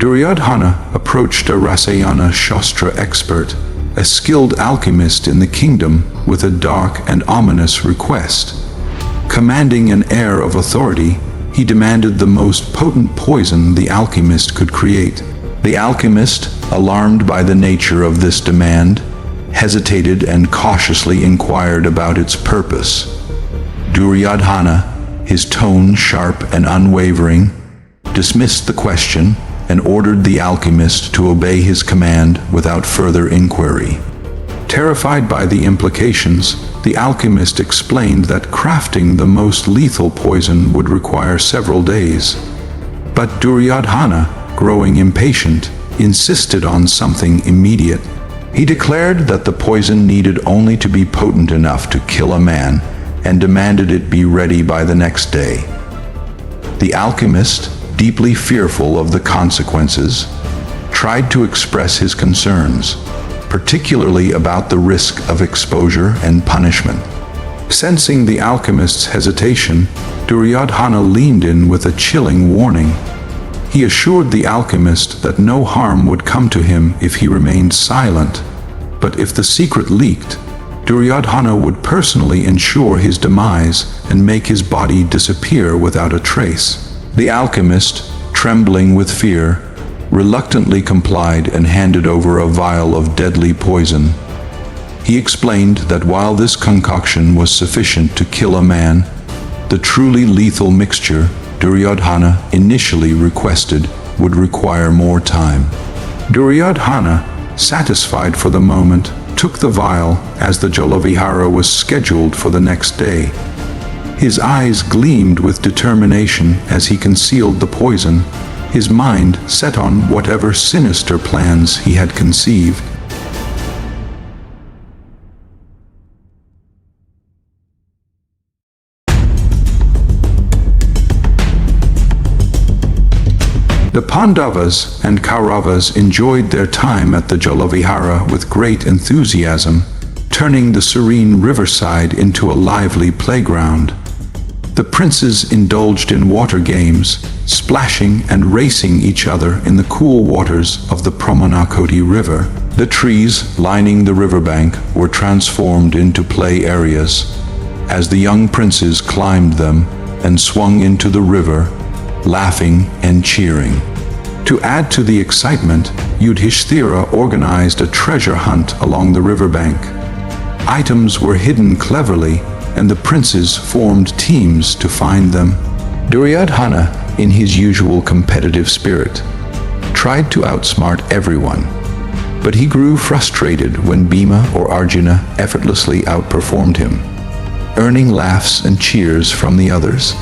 Duryodhana approached a Rasayana Shastra expert, a skilled alchemist in the kingdom, with a dark and ominous request. Commanding an air of authority, he demanded the most potent poison the alchemist could create. The alchemist, alarmed by the nature of this demand, hesitated and cautiously inquired about its purpose. Duryodhana, his tone sharp and unwavering, dismissed the question and ordered the alchemist to obey his command without further inquiry. Terrified by the implications, the alchemist explained that crafting the most lethal poison would require several days. But Duryodhana, growing impatient, insisted on something immediate. He declared that the poison needed only to be potent enough to kill a man, and demanded it be ready by the next day. The alchemist, deeply fearful of the consequences, tried to express his concerns, particularly about the risk of exposure and punishment. Sensing the alchemist's hesitation, Duryodhana leaned in with a chilling warning. He assured the alchemist that no harm would come to him if he remained silent, but if the secret leaked, Duryodhana would personally ensure his demise and make his body disappear without a trace. The alchemist, trembling with fear, reluctantly complied and handed over a vial of deadly poison. He explained that while this concoction was sufficient to kill a man, the truly lethal mixture Duryodhana initially requested would require more time. Duryodhana, satisfied for the moment, took the vial as the Jalavihar was scheduled for the next day. His eyes gleamed with determination as he concealed the poison, his mind set on whatever sinister plans he had conceived. The Pandavas and Kauravas enjoyed their time at the Jalavihar with great enthusiasm, turning the serene riverside into a lively playground. The princes indulged in water games, splashing and racing each other in the cool waters of the Pramanakoti River. The trees lining the riverbank were transformed into play areas, as the young princes climbed them and swung into the river, laughing and cheering. To add to the excitement, Yudhishthira organized a treasure hunt along the riverbank. Items were hidden cleverly, and the princes formed teams to find them. Duryodhana, in his usual competitive spirit, tried to outsmart everyone, but he grew frustrated when Bhima or Arjuna effortlessly outperformed him, earning laughs and cheers from the others.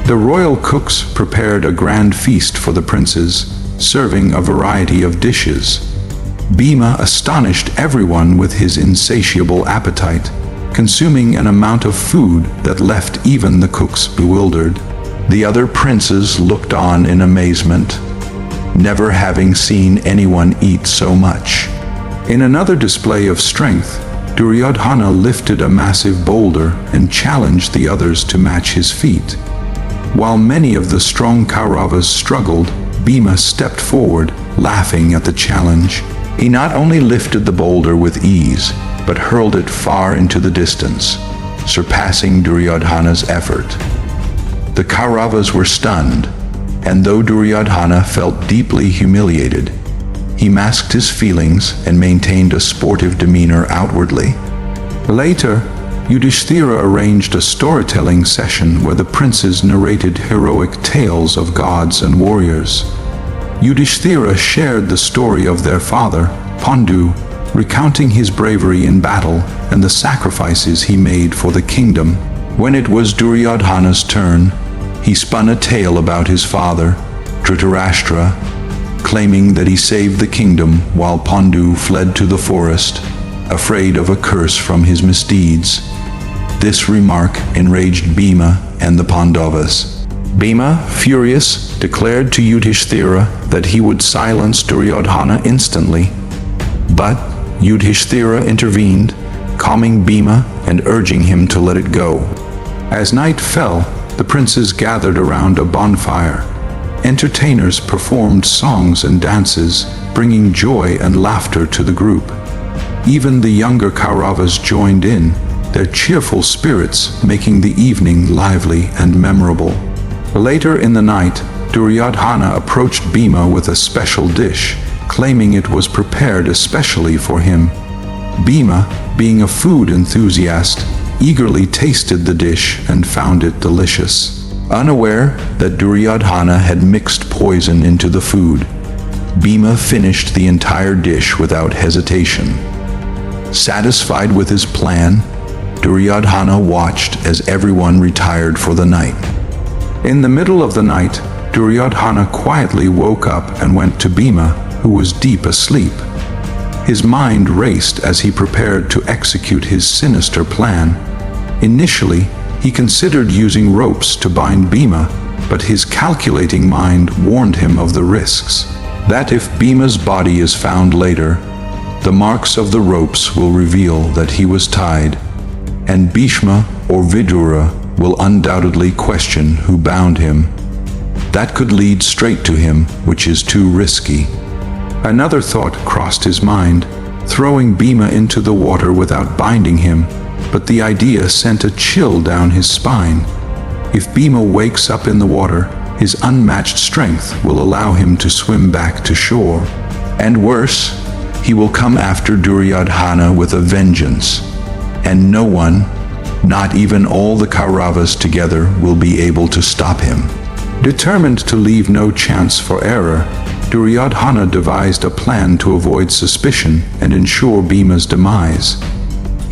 The royal cooks prepared a grand feast for the princes, serving a variety of dishes. Bhima astonished everyone with his insatiable appetite, consuming an amount of food that left even the cooks bewildered. The other princes looked on in amazement, never having seen anyone eat so much. In another display of strength, Duryodhana lifted a massive boulder and challenged the others to match his feat. While many of the strong Kauravas struggled, Bhima stepped forward, laughing at the challenge. He not only lifted the boulder with ease, but hurled it far into the distance, surpassing Duryodhana's effort. The Kauravas were stunned, and though Duryodhana felt deeply humiliated, he masked his feelings and maintained a sportive demeanor outwardly. Later, Yudhisthira arranged a storytelling session where the princes narrated heroic tales of gods and warriors. Yudhisthira shared the story of their father, Pandu, recounting his bravery in battle and the sacrifices he made for the kingdom. When it was Duryodhana's turn, he spun a tale about his father, Dhritarashtra, claiming that he saved the kingdom while Pandu fled to the forest, afraid of a curse from his misdeeds. This remark enraged Bhima and the Pandavas. Bhima, furious, declared to Yudhishthira that he would silence Duryodhana instantly. But Yudhishthira intervened, calming Bhima and urging him to let it go. As night fell, the princes gathered around a bonfire. Entertainers performed songs and dances, bringing joy and laughter to the group. Even the younger Kauravas joined in, their cheerful spirits making the evening lively and memorable. Later in the night, Duryodhana approached Bhima with a special dish, claiming it was prepared especially for him. Bhima, being a food enthusiast, eagerly tasted the dish and found it delicious. Unaware that Duryodhana had mixed poison into the food, Bhima finished the entire dish without hesitation. Satisfied with his plan, Duryodhana watched as everyone retired for the night. In the middle of the night, Duryodhana quietly woke up and went to Bhima, who was deep asleep. His mind raced as he prepared to execute his sinister plan. Initially, he considered using ropes to bind Bhima, but his calculating mind warned him of the risks. That if Bhima's body is found later, the marks of the ropes will reveal that he was tied, and Bhishma or Vidura will undoubtedly question who bound him. That could lead straight to him, which is too risky. Another thought crossed his mind, throwing Bhima into the water without binding him, but the idea sent a chill down his spine. If Bhima wakes up in the water, his unmatched strength will allow him to swim back to shore. And worse, he will come after Duryodhana with a vengeance, and no one, not even all the Kauravas together, will be able to stop him. Determined to leave no chance for error, Duryodhana devised a plan to avoid suspicion and ensure Bhima's demise.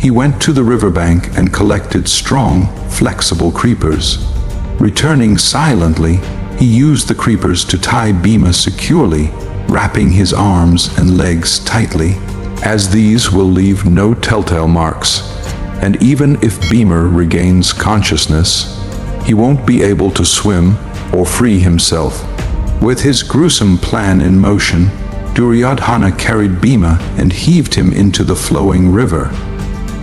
He went to the riverbank and collected strong, flexible creepers. Returning silently, he used the creepers to tie Bhima securely, wrapping his arms and legs tightly, as these will leave no telltale marks. And even if Bhima regains consciousness, he won't be able to swim or free himself. With his gruesome plan in motion, Duryodhana carried Bhima and heaved him into the flowing river.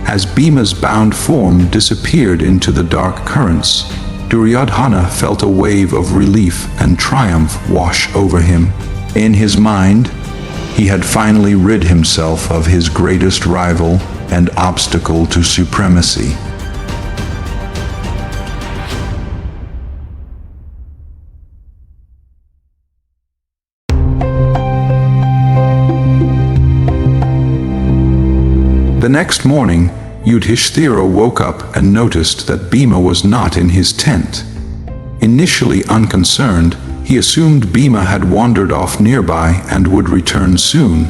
As Bhima's bound form disappeared into the dark currents, Duryodhana felt a wave of relief and triumph wash over him. In his mind, he had finally rid himself of his greatest rival and obstacle to supremacy. The next morning, Yudhisthira woke up and noticed that Bhima was not in his tent. Initially unconcerned, he assumed Bhima had wandered off nearby and would return soon.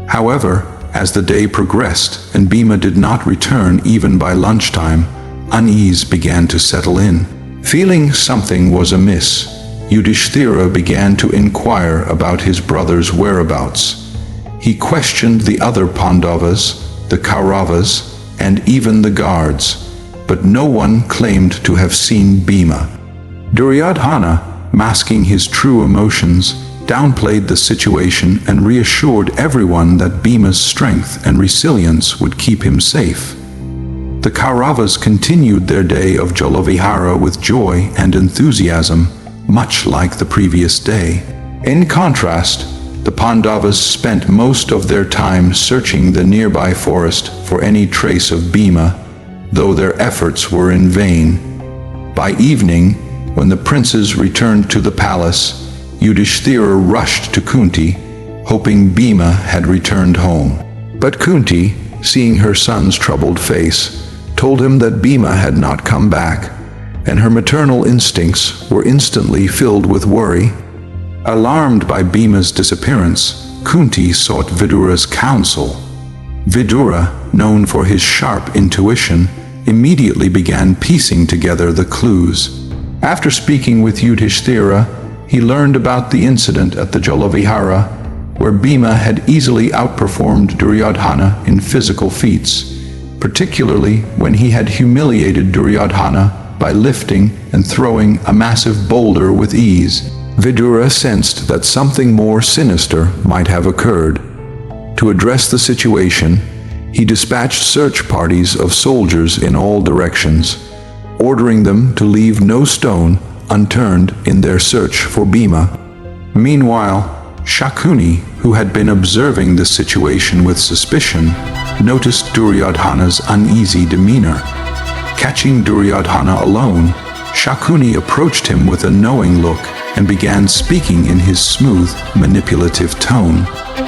However, as the day progressed and Bhima did not return even by lunchtime, unease began to settle in. Feeling something was amiss, Yudhisthira began to inquire about his brother's whereabouts. He questioned the other Pandavas, the Kauravas, and even the guards, but no one claimed to have seen Bhima. Duryodhana, masking his true emotions, downplayed the situation and reassured everyone that Bhima's strength and resilience would keep him safe. The Kauravas continued their day of Jalavihar with joy and enthusiasm, much like the previous day. In contrast, the Pandavas spent most of their time searching the nearby forest for any trace of Bhima, though their efforts were in vain. By evening, when the princes returned to the palace, Yudhisthira rushed to Kunti, hoping Bhima had returned home. But Kunti, seeing her son's troubled face, told him that Bhima had not come back, and her maternal instincts were instantly filled with worry. Alarmed by Bhima's disappearance, Kunti sought Vidura's counsel. Vidura, known for his sharp intuition, immediately began piecing together the clues. After speaking with Yudhisthira, he learned about the incident at the Jalavihar, where Bhima had easily outperformed Duryodhana in physical feats, particularly when he had humiliated Duryodhana by lifting and throwing a massive boulder with ease. Vidura sensed that something more sinister might have occurred. To address the situation, he dispatched search parties of soldiers in all directions, ordering them to leave no stone unturned in their search for Bhima. Meanwhile, Shakuni, who had been observing the situation with suspicion, noticed Duryodhana's uneasy demeanor. Catching Duryodhana alone, Shakuni approached him with a knowing look and began speaking in his smooth, manipulative tone.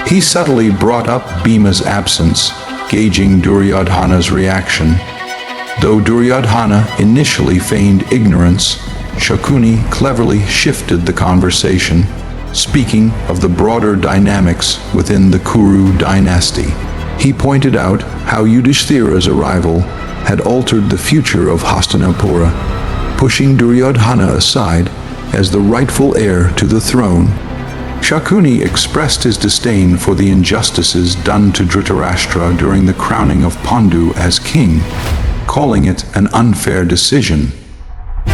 He subtly brought up Bhima's absence, gauging Duryodhana's reaction. Though Duryodhana initially feigned ignorance, Shakuni cleverly shifted the conversation, speaking of the broader dynamics within the Kuru dynasty. He pointed out how Yudhishthira's arrival had altered the future of Hastinapura, pushing Duryodhana aside as the rightful heir to the throne. Shakuni expressed his disdain for the injustices done to Dhritarashtra during the crowning of Pandu as king, calling it an unfair decision.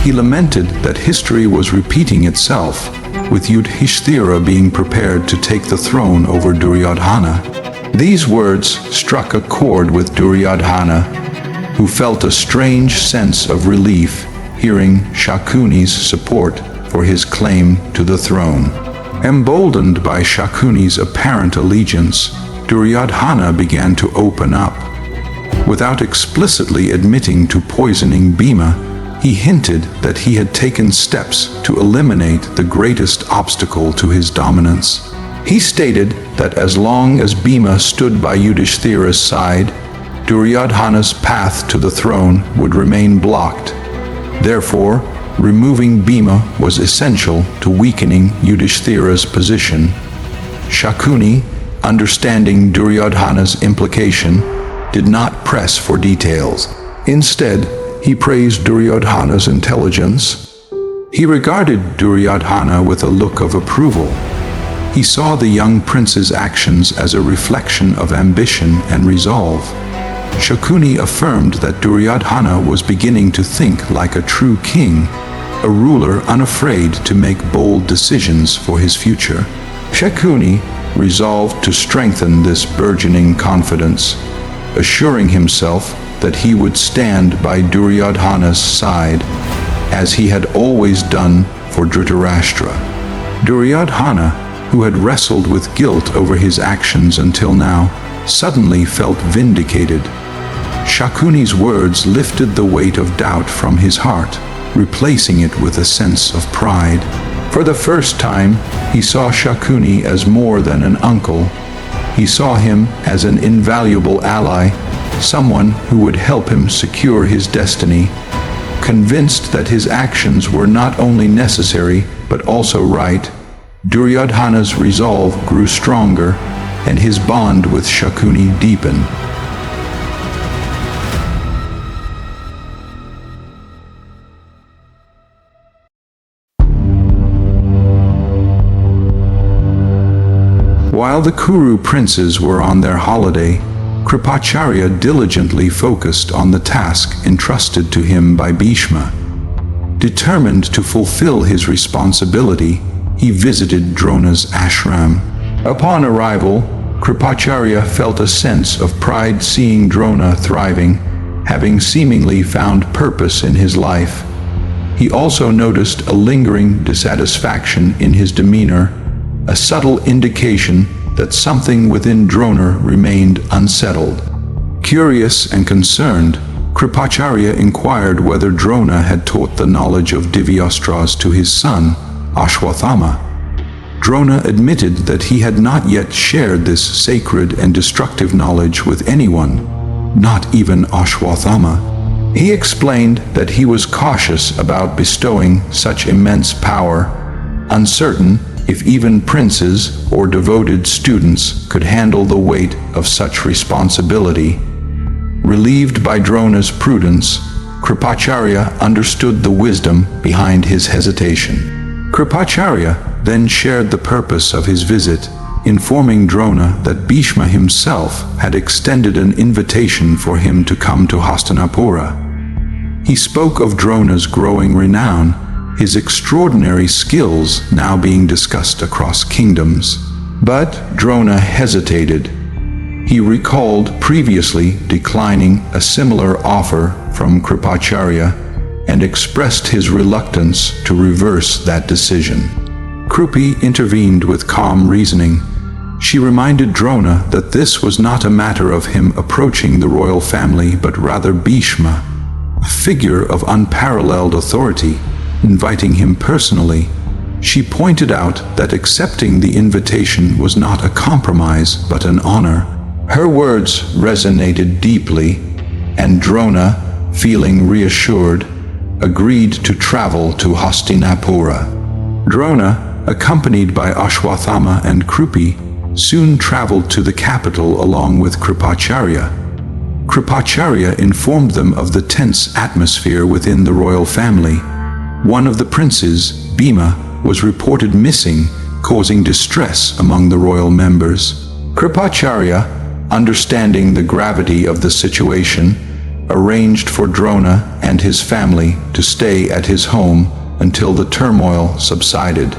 He lamented that history was repeating itself, with Yudhishthira being prepared to take the throne over Duryodhana. These words struck a chord with Duryodhana, who felt a strange sense of relief hearing Shakuni's support for his claim to the throne. Emboldened by Shakuni's apparent allegiance, Duryodhana began to open up. Without explicitly admitting to poisoning Bhima, he hinted that he had taken steps to eliminate the greatest obstacle to his dominance. He stated that as long as Bhima stood by Yudhishthira's side, Duryodhana's path to the throne would remain blocked. Therefore, removing Bhima was essential to weakening Yudhishthira's position. Shakuni, understanding Duryodhana's implication, did not press for details. Instead, he praised Duryodhana's intelligence. He regarded Duryodhana with a look of approval. He saw the young prince's actions as a reflection of ambition and resolve. Shakuni affirmed that Duryodhana was beginning to think like a true king, a ruler unafraid to make bold decisions for his future. Shakuni resolved to strengthen this burgeoning confidence, assuring himself that he would stand by Duryodhana's side, as he had always done for Dhritarashtra. Duryodhana, who had wrestled with guilt over his actions until now, suddenly felt vindicated. Shakuni's words lifted the weight of doubt from his heart, replacing it with a sense of pride. For the first time, he saw Shakuni as more than an uncle. He saw him as an invaluable ally, someone who would help him secure his destiny. Convinced that his actions were not only necessary but also right, Duryodhana's resolve grew stronger, and his bond with Shakuni deepened. While the Kuru princes were on their holiday, Kripacharya diligently focused on the task entrusted to him by Bhishma. Determined to fulfill his responsibility, he visited Drona's ashram. Upon arrival, Kripacharya felt a sense of pride seeing Drona thriving, having seemingly found purpose in his life. He also noticed a lingering dissatisfaction in his demeanor, a subtle indication that something within Drona remained unsettled. Curious and concerned, Kripacharya inquired whether Drona had taught the knowledge of divyastras to his son, Ashwathama. Drona admitted that he had not yet shared this sacred and destructive knowledge with anyone, not even Ashwathama. He explained that he was cautious about bestowing such immense power, uncertain if even princes or devoted students could handle the weight of such responsibility. Relieved by Drona's prudence, Kripacharya understood the wisdom behind his hesitation. Kripacharya then shared the purpose of his visit, informing Drona that Bhishma himself had extended an invitation for him to come to Hastinapura. He spoke of Drona's growing renown, his extraordinary skills now being discussed across kingdoms. But Drona hesitated. He recalled previously declining a similar offer from Kripacharya, and expressed his reluctance to reverse that decision. Krupi intervened with calm reasoning. She reminded Drona that this was not a matter of him approaching the royal family, but rather Bhima, a figure of unparalleled authority, inviting him personally. She pointed out that accepting the invitation was not a compromise, but an honor. Her words resonated deeply, and Drona, feeling reassured, agreed to travel to Hastinapura. Drona, accompanied by Ashwathama and Krupi, soon traveled to the capital along with Kripacharya. Kripacharya informed them of the tense atmosphere within the royal family. One of the princes, Bhima, was reported missing, causing distress among the royal members. Kripacharya, understanding the gravity of the situation, arranged for Drona and his family to stay at his home until the turmoil subsided.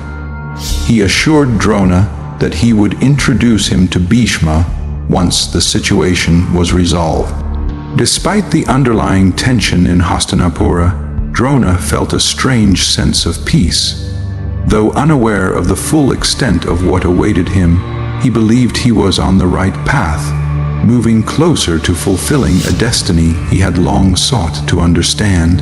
He assured Drona that he would introduce him to Bhima once the situation was resolved. Despite the underlying tension in Hastinapura, Drona felt a strange sense of peace. Though unaware of the full extent of what awaited him, he believed he was on the right path, moving closer to fulfilling a destiny he had long sought to understand.